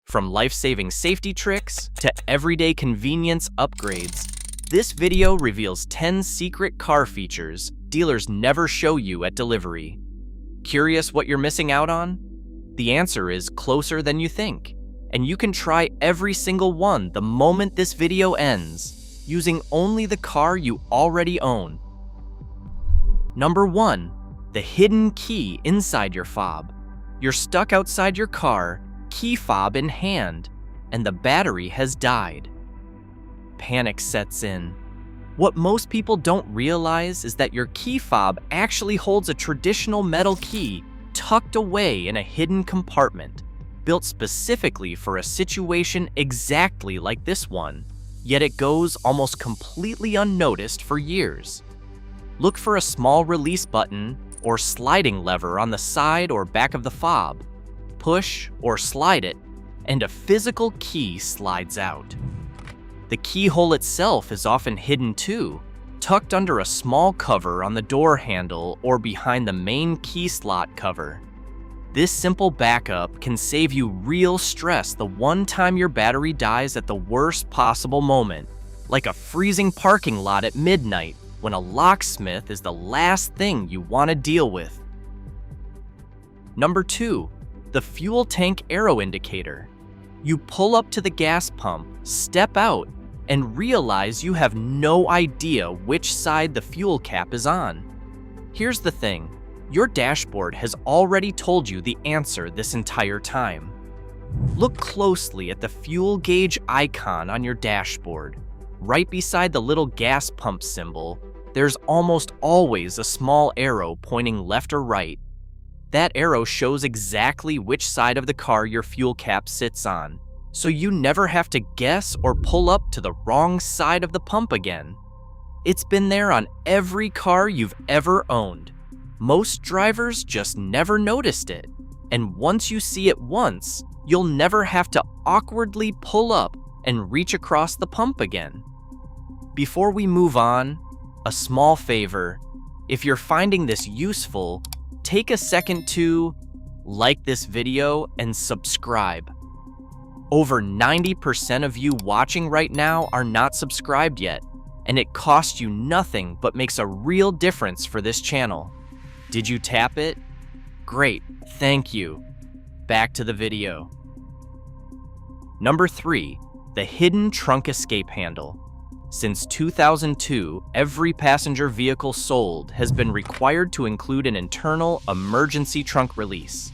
From life-saving safety tricks to everyday convenience upgrades, this video reveals 10 secret car features dealers never show you at delivery. Curious what you're missing out on? The answer is closer than you think, and you can try every single one the moment this video ends, using only the car you already own. Number 1. The hidden key inside your fob. You're stuck outside your car, key fob in hand, and the battery has died. Panic sets in. What most people don't realize is that your key fob actually holds a traditional metal key tucked away in a hidden compartment, built specifically for a situation exactly like this one, yet it goes almost completely unnoticed for years. Look for a small release button or sliding lever on the side or back of the fob. Push or slide it, and a physical key slides out. The keyhole itself is often hidden too, tucked under a small cover on the door handle or behind the main key slot cover. This simple backup can save you real stress the one time your battery dies at the worst possible moment, like a freezing parking lot at midnight when a locksmith is the last thing you want to deal with. Number 2. The fuel tank arrow indicator. You pull up to the gas pump, step out, and realize you have no idea which side the fuel cap is on. Here's the thing, your dashboard has already told you the answer this entire time. Look closely at the fuel gauge icon on your dashboard. Right beside the little gas pump symbol, there's almost always a small arrow pointing left or right. That arrow shows exactly which side of the car your fuel cap sits on, so you never have to guess or pull up to the wrong side of the pump again. It's been there on every car you've ever owned. Most drivers just never noticed it, and once you see it once, you'll never have to awkwardly pull up and reach across the pump again. Before we move on, a small favor. If you're finding this useful, take a second to like this video and subscribe. Over 90% of you watching right now are not subscribed yet, and it costs you nothing but makes a real difference for this channel. Did you tap it? Great, thank you. Back to the video. Number 3, the hidden trunk escape handle. Since 2002, every passenger vehicle sold has been required to include an internal emergency trunk release,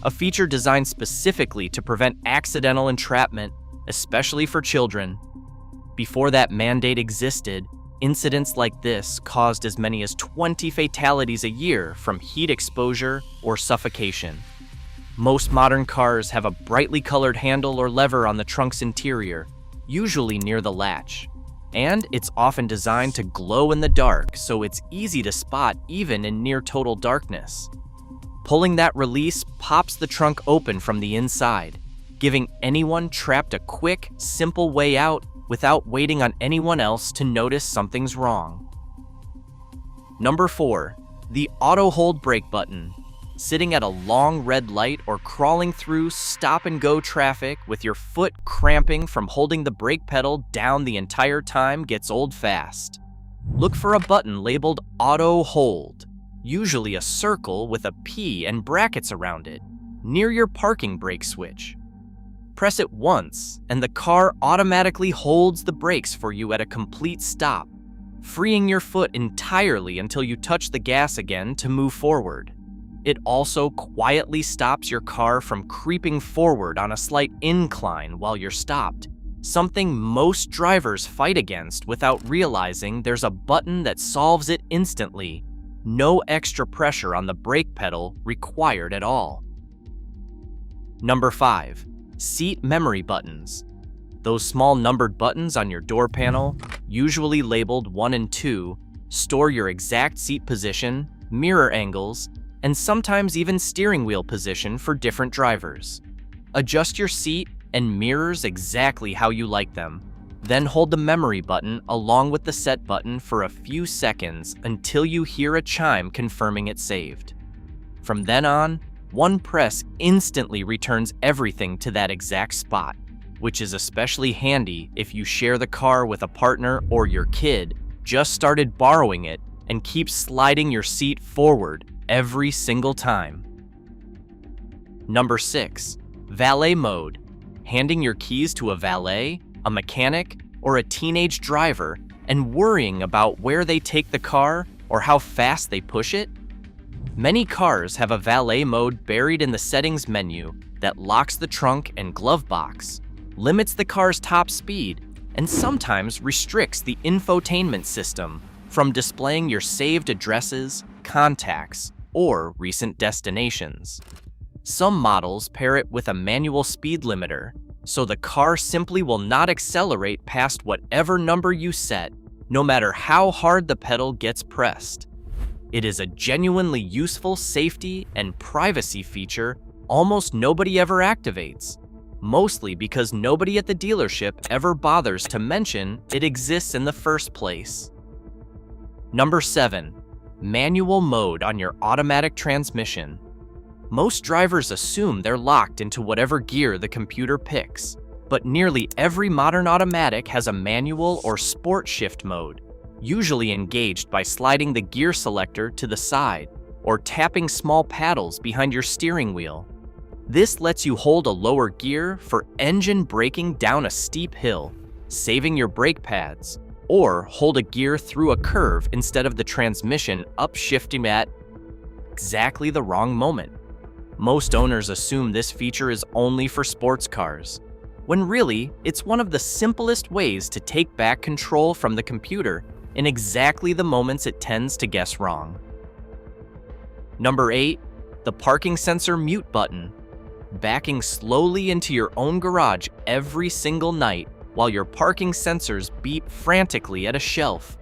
a feature designed specifically to prevent accidental entrapment, especially for children. Before that mandate existed, incidents like this caused as many as 20 fatalities a year from heat exposure or suffocation. Most modern cars have a brightly colored handle or lever on the trunk's interior, usually near the latch. And it's often designed to glow in the dark, so it's easy to spot even in near total darkness. Pulling that release pops the trunk open from the inside, giving anyone trapped a quick, simple way out without waiting on anyone else to notice something's wrong. Number 4, the auto hold brake button. Sitting at a long red light or crawling through stop-and-go traffic with your foot cramping from holding the brake pedal down the entire time gets old fast. Look for a button labeled Auto Hold, usually a circle with a P and brackets around it, near your parking brake switch. Press it once, and the car automatically holds the brakes for you at a complete stop, freeing your foot entirely until you touch the gas again to move forward. It also quietly stops your car from creeping forward on a slight incline while you're stopped, something most drivers fight against without realizing there's a button that solves it instantly. No extra pressure on the brake pedal required at all. Number 5, seat memory buttons. Those small numbered buttons on your door panel, usually labeled 1 and 2, store your exact seat position, mirror angles, and sometimes even steering wheel position for different drivers. Adjust your seat and mirrors exactly how you like them. Then hold the memory button along with the set button for a few seconds until you hear a chime confirming it's saved. From then on, One press instantly returns everything to that exact spot, which is especially handy if you share the car with a partner or your kid just started borrowing it and keeps sliding your seat forward every single time. Number 6, valet mode. Handing your keys to a valet, a mechanic, or a teenage driver and worrying about where they take the car or how fast they push it? Many cars have a valet mode buried in the settings menu that locks the trunk and glove box, limits the car's top speed, and sometimes restricts the infotainment system from displaying your saved addresses, contacts, or recent destinations. Some models pair it with a manual speed limiter, so the car simply will not accelerate past whatever number you set, no matter how hard the pedal gets pressed. It is a genuinely useful safety and privacy feature almost nobody ever activates, mostly because nobody at the dealership ever bothers to mention it exists in the first place. Number 7, manual mode on your automatic transmission. Most drivers assume they're locked into whatever gear the computer picks, but nearly every modern automatic has a manual or sport shift mode, usually engaged by sliding the gear selector to the side or tapping small paddles behind your steering wheel. This lets you hold a lower gear for engine braking down a steep hill, saving your brake pads, or hold a gear through a curve instead of the transmission upshifting at exactly the wrong moment. Most owners assume this feature is only for sports cars, when really, it's one of the simplest ways to take back control from the computer in exactly the moments it tends to guess wrong. Number 8, the parking sensor mute button. Backing slowly into your own garage every single night while your parking sensors beep frantically at a shelf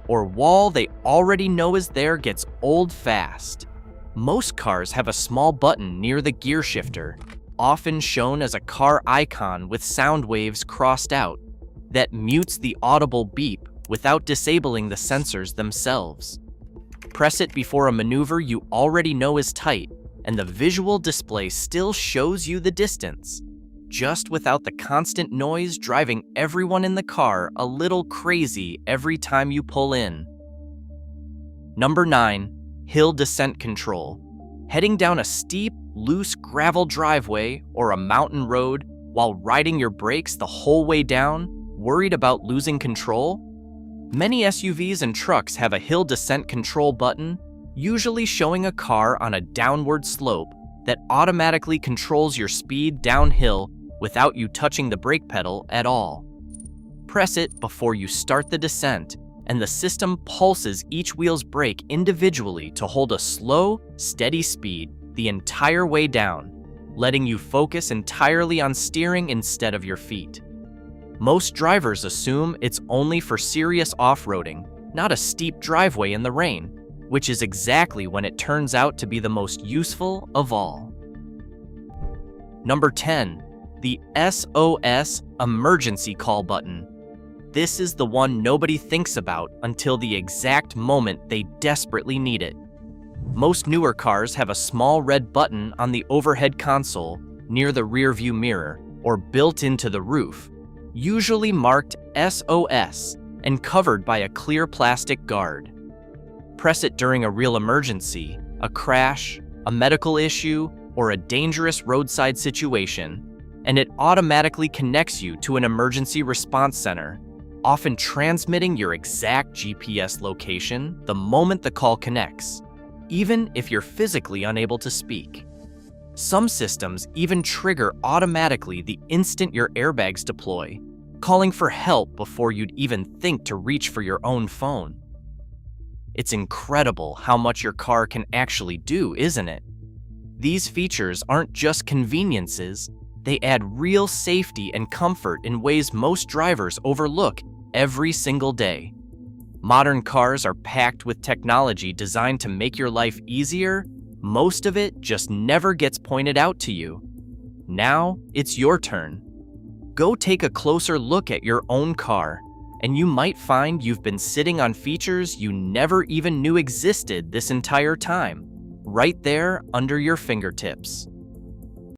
or wall they already know is there gets old fast. Most cars have a small button near the gear shifter, often shown as a car icon with sound waves crossed out, that mutes the audible beep without disabling the sensors themselves. Press it before a maneuver you already know is tight, and the visual display still shows you the distance, just without the constant noise driving everyone in the car a little crazy every time you pull in. Number 9, hill descent control. Heading down a steep, loose gravel driveway or a mountain road while riding your brakes the whole way down, worried about losing control? Many SUVs and trucks have a hill descent control button, usually showing a car on a downward slope that automatically controls your speed downhill without you touching the brake pedal at all. Press it before you start the descent, and the system pulses each wheel's brake individually to hold a slow, steady speed the entire way down, letting you focus entirely on steering instead of your feet. Most drivers assume it's only for serious off-roading, not a steep driveway in the rain, which is exactly when it turns out to be the most useful of all. Number 10, the SOS emergency call button. This is the one nobody thinks about until the exact moment they desperately need it. Most newer cars have a small red button on the overhead console near the rearview mirror or built into the roof, usually marked SOS and covered by a clear plastic guard. Press it during a real emergency, a crash, a medical issue, or a dangerous roadside situation, and it automatically connects you to an emergency response center, often transmitting your exact GPS location the moment the call connects, even if you're physically unable to speak. Some systems even trigger automatically the instant your airbags deploy, calling for help before you'd even think to reach for your own phone. It's incredible how much your car can actually do, isn't it? These features aren't just conveniences, they add real safety and comfort in ways most drivers overlook every single day. Modern cars are packed with technology designed to make your life easier. Most of it just never gets pointed out to you. Now, it's your turn. Go take a closer look at your own car, and you might find you've been sitting on features you never even knew existed this entire time, right there under your fingertips.